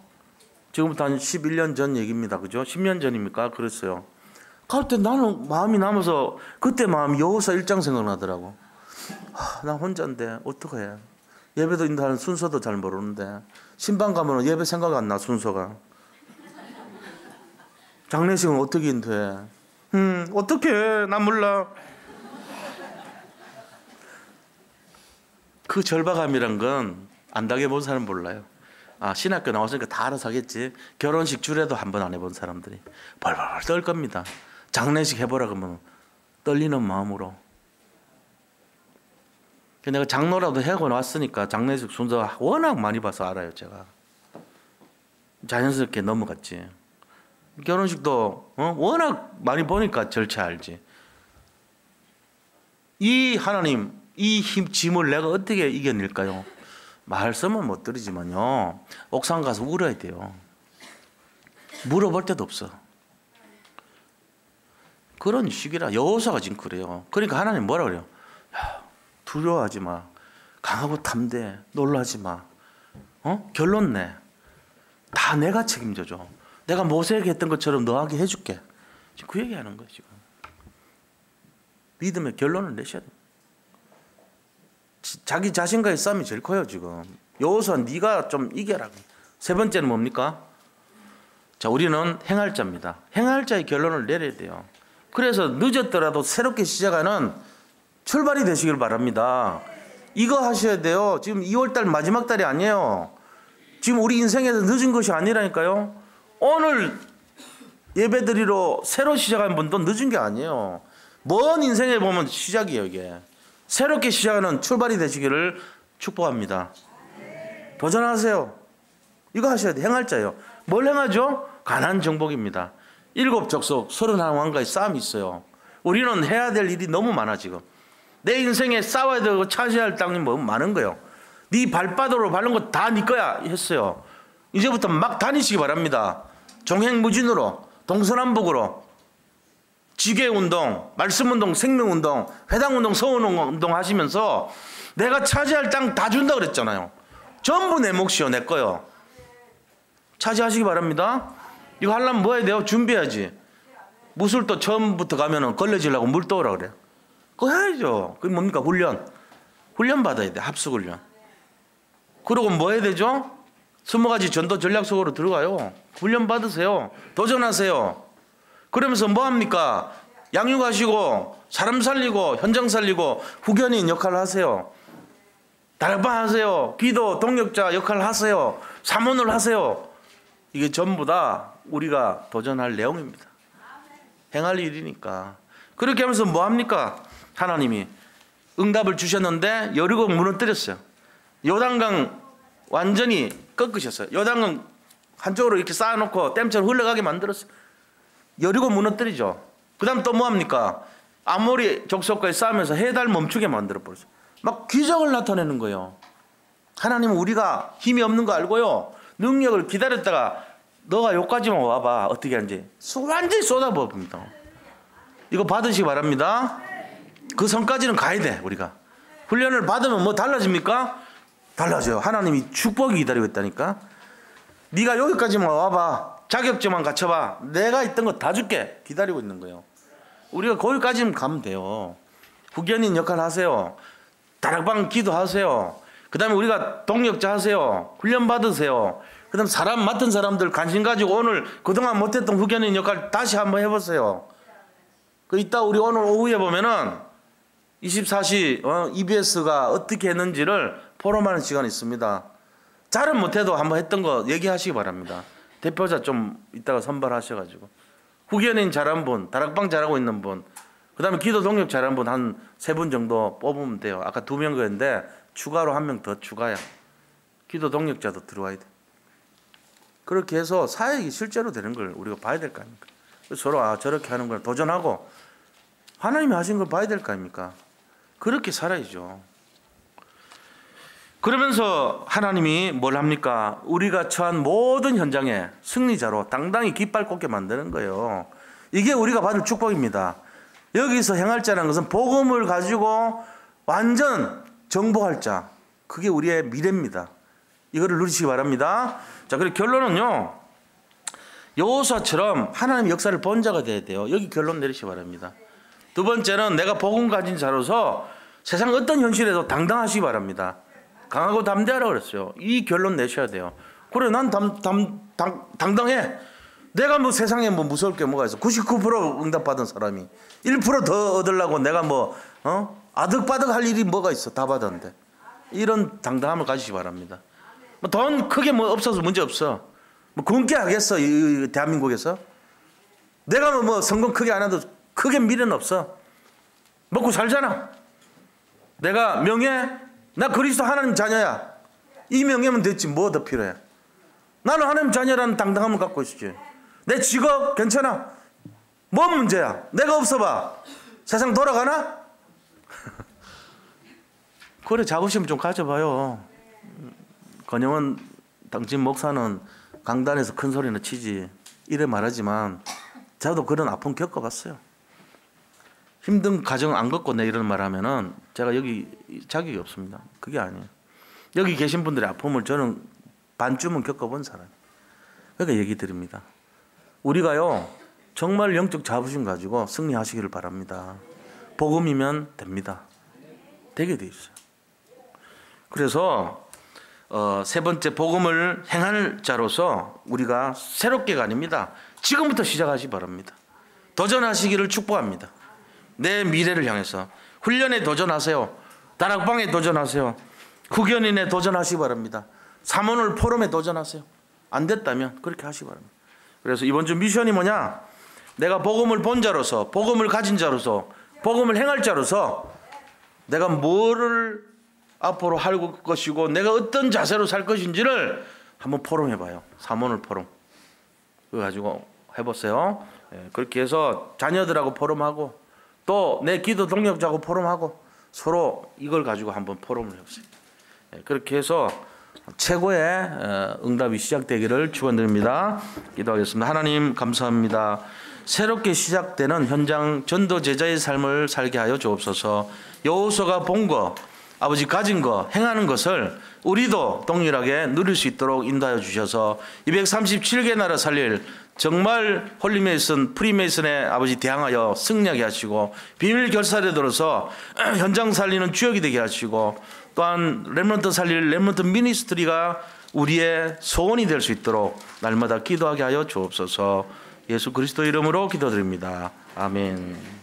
지금부터 한 11년 전 얘기입니다. 그죠? 10년 전입니까? 그랬어요. 갈 때 나는 마음이 남아서 그때 마음이 여호수아 1장 생각나더라고. 나 혼자인데 어떡해. 예배도 인도하는 순서도 잘 모르는데 신방 가면 예배 생각 안 나. 순서가. 장례식은 어떻게 인도해? 어떡해. 난 몰라. 그 절박함이란 건 안 당해본 사람 몰라요. 아, 신학교 나왔으니까 다 알아서 하겠지. 결혼식 주례도 한 번 안 해본 사람들이 벌벌 떨 겁니다. 장례식 해보라 그러면 떨리는 마음으로. 내가 장로라도 하고 왔으니까 장례식 순서 워낙 많이 봐서 알아요. 제가 자연스럽게 넘어갔지. 결혼식도 워낙 많이 보니까 절차 알지. 이 하나님, 이 짐을 내가 어떻게 이겨낼까요? 말씀은 못 드리지만요, 옥상 가서 울어야 돼요. 물어볼 데도 없어. 그런 시기라. 여호수아가 지금 그래요. 그러니까 하나님 뭐라 그래요? 두려워하지 마. 강하고 담대해. 놀라지 마. 결론 내. 다 내가 책임져줘. 내가 모세에게 했던 것처럼 너에게 해줄게. 지금 그 얘기하는 거예요. 지금. 믿음의 결론을 내셔야 돼요. 자기 자신과의 싸움이 제일 커요. 지금. 여호수아 네가 좀 이겨라. 3번째는 뭡니까? 자, 우리는 행할 자입니다. 행할 자의 결론을 내려야 돼요. 그래서 늦었더라도 새롭게 시작하는 출발이 되시길 바랍니다. 이거 하셔야 돼요. 지금 2월달 마지막 달이 아니에요. 지금 우리 인생에서 늦은 것이 아니라니까요. 오늘 예배드리러 새로 시작한 분도 늦은 게 아니에요. 먼 인생에 보면 시작이에요. 이게 새롭게 시작하는 출발이 되시기를 축복합니다. 도전하세요. 이거 하셔야 돼요. 행할 자예요. 뭘 행하죠? 가나안 정복입니다. 7 족속 31왕과의 싸움이 있어요. 우리는 해야 될 일이 너무 많아. 지금 내 인생에 싸워야 되고 차지할 땅이 너무 많은 거예요. 네 발바닥으로 밟는 거 다 네 거야 했어요. 이제부터 막 다니시기 바랍니다. 종횡무진으로, 동서남북으로 지계운동, 말씀운동, 생명운동, 회당운동, 서운운동 하시면서 내가 차지할 땅 다 준다 그랬잖아요. 전부 내 몫이요, 내 거요. 차지하시기 바랍니다. 이거 하려면 뭐 해야 돼요? 준비해야지. 무술도 처음부터 가면은 걸레질하고 물 떠오라 그래요. 그거 해야죠. 그게 뭡니까? 훈련. 훈련 받아야 돼. 합숙훈련. 그러고 뭐 해야 되죠? 20가지 전도 전략 속으로 들어가요. 훈련 받으세요. 도전하세요. 그러면서 뭐 합니까? 양육하시고 사람 살리고 현장 살리고 후견인 역할을 하세요. 다락방 하세요. 기도 동역자 역할을 하세요. 사문을 하세요. 이게 전부 다 우리가 도전할 내용입니다. 행할 일이니까. 그렇게 하면서 뭐 합니까? 하나님이 응답을 주셨는데 여리고 무너뜨렸어요. 요단강 완전히 꺾으셨어요. 요단강 한쪽으로 이렇게 쌓아놓고 댐처럼 흘러가게 만들었어요. 여리고 무너뜨리죠. 그 다음 또 뭐 합니까? 아모리 족속까지 싸우면서 해달 멈추게 만들어버렸어요. 막 기적을 나타내는 거예요. 하나님은 우리가 힘이 없는 거 알고요. 능력을 기다렸다가 너가 여기까지만 와봐. 어떻게 하는지 완전히 쏟아부어봅니다. 이거 받으시기 바랍니다. 그 선까지는 가야 돼. 우리가 훈련을 받으면 뭐 달라집니까? 달라져요. 하나님이 축복이 기다리고 있다니까. 네가 여기까지만 와봐. 자격증만 갖춰봐. 내가 있던 거 다 줄게. 기다리고 있는 거예요. 우리가 거기까지는 가면 돼요. 후견인 역할 하세요. 다락방 기도하세요. 그 다음에 우리가 동역자 하세요. 훈련 받으세요. 그 다음 사람 맡은 사람들 관심 가지고 오늘 그동안 못했던 후견인 역할 다시 한번 해보세요. 그 이따 우리 오늘 오후에 보면은 24시 EBS가 어떻게 했는지를 포럼하는 시간이 있습니다. 잘은 못해도 한번 했던 거 얘기하시기 바랍니다. 대표자 좀 이따가 선발하셔가지고 후견인 잘한 분, 다락방 잘하고 있는 분, 그 다음에 기도 동력 잘하는 분 한 3분 정도 뽑으면 돼요. 아까 2명 그랬는데 추가로 1명 더 추가야. 기도 동력자도 들어와야 돼. 그렇게 해서 사역이 실제로 되는 걸 우리가 봐야 될 거 아닙니까? 서로 저렇게 하는 걸 도전하고 하나님이 하신 걸 봐야 될 거 아닙니까? 그렇게 살아야죠. 그러면서 하나님이 뭘 합니까? 우리가 처한 모든 현장에 승리자로 당당히 깃발 꽂게 만드는 거예요. 이게 우리가 받을 축복입니다. 여기서 행할 자라는 것은 복음을 가지고 완전 정복할 자. 그게 우리의 미래입니다. 이거를 누리시기 바랍니다. 자, 그리고 결론은요. 여호수아처럼 하나님의 역사를 본 자가 돼야 돼요. 여기 결론 내리시기 바랍니다. 두 번째는 내가 복음 가진 자로서 세상 어떤 현실에도 당당하시기 바랍니다. 강하고 담대하라고 그랬어요. 이 결론 내셔야 돼요. 그래, 난 당당해. 내가 뭐 세상에 뭐 무서울 게 뭐가 있어. 99% 응답받은 사람이 1% 더 얻으려고 내가 뭐 아득바득 할 일이 뭐가 있어. 다 받았는데. 이런 당당함을 가지시기 바랍니다. 뭐 돈 크게 뭐 없어서 문제 없어. 뭐 굶게 하겠어, 이 대한민국에서. 내가 뭐 성공 크게 안 해도 크게 미래는 없어. 먹고 살잖아. 내가 명예, 나 그리스도 하나님 자녀야. 이 명예면 됐지. 뭐 더 필요해. 나는 하나님 자녀라는 당당함을 갖고 있지. 내 직업 괜찮아. 뭔 문제야. 내가 없어봐. 세상 돌아가나? 그래, 자부심 좀 가져봐요. 권영원 당신 목사는 강단에서 큰 소리는 치지. 이래 말하지만 저도 그런 아픔 겪어봤어요. 힘든 가정 안 겪고 내 이런 말 하면은 제가 여기 자격이 없습니다. 그게 아니에요. 여기 계신 분들의 아픔을 저는 반쯤은 겪어본 사람이에요. 그러니까 얘기 드립니다. 우리가요, 정말 영적 자부심 가지고 승리하시기를 바랍니다. 복음이면 됩니다. 되게 돼 있어요. 그래서 세 번째, 복음을 행할 자로서 우리가 새롭게가 아닙니다. 지금부터 시작하시기 바랍니다. 도전하시기를 축복합니다. 내 미래를 향해서 훈련에 도전하세요. 다락방에 도전하세요. 후견인에 도전하시기 바랍니다. 사모놀 포럼에 도전하세요. 안 됐다면 그렇게 하시기 바랍니다. 그래서 이번 주 미션이 뭐냐? 내가 복음을 본 자로서, 복음을 가진 자로서, 복음을 행할 자로서 내가 뭐를 앞으로 할 것이고 내가 어떤 자세로 살 것인지를 한번 포럼해봐요. 사모놀 포럼. 그거 가지고 해보세요. 그렇게 해서 자녀들하고 포럼하고 또 내 기도 동력자하고 포럼하고 서로 이걸 가지고 한번 포럼을 해보세요. 그렇게 해서 최고의 응답이 시작되기를 축원드립니다. 기도하겠습니다. 하나님 감사합니다. 새롭게 시작되는 현장 전도 제자의 삶을 살게 하여 주옵소서. 여호수아가 본 거, 아버지 가진 거, 행하는 것을 우리도 동일하게 누릴 수 있도록 인도하여 주셔서 237개 나라 살릴 정말 홀리메이슨, 프리메이슨의 아버지 대항하여 승리하게 하시고 비밀 결사를 들어서 현장 살리는 주역이 되게 하시고 또한 렘넌트 살릴 렘넌트 미니스트리가 우리의 소원이 될 수 있도록 날마다 기도하게 하여 주옵소서. 예수 그리스도 이름으로 기도드립니다. 아멘.